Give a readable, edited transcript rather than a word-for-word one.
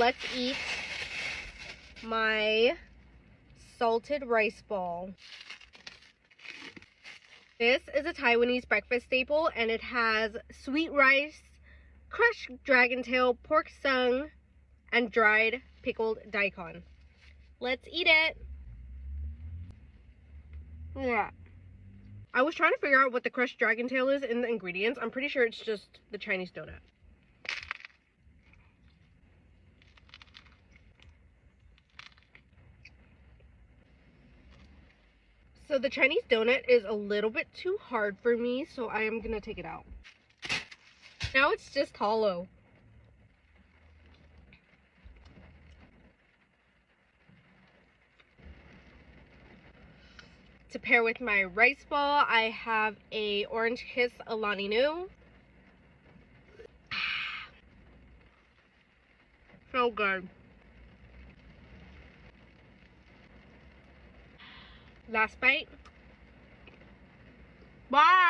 Let's eat my salted rice ball. This is a Taiwanese breakfast staple, and it has sweet rice, crushed dragon tail, pork sung, and dried pickled daikon. Let's eat it. Yeah. I was trying to figure out what the crushed dragon tail is in the ingredients. I'm pretty sure it's just the Chinese donut. So the Chinese donut is a little bit too hard for me, so I am gonna take it out. Now it's just hollow. To pair with my rice ball, I have a Orange Kiss Alani Nu. So good. Last bite. Bye!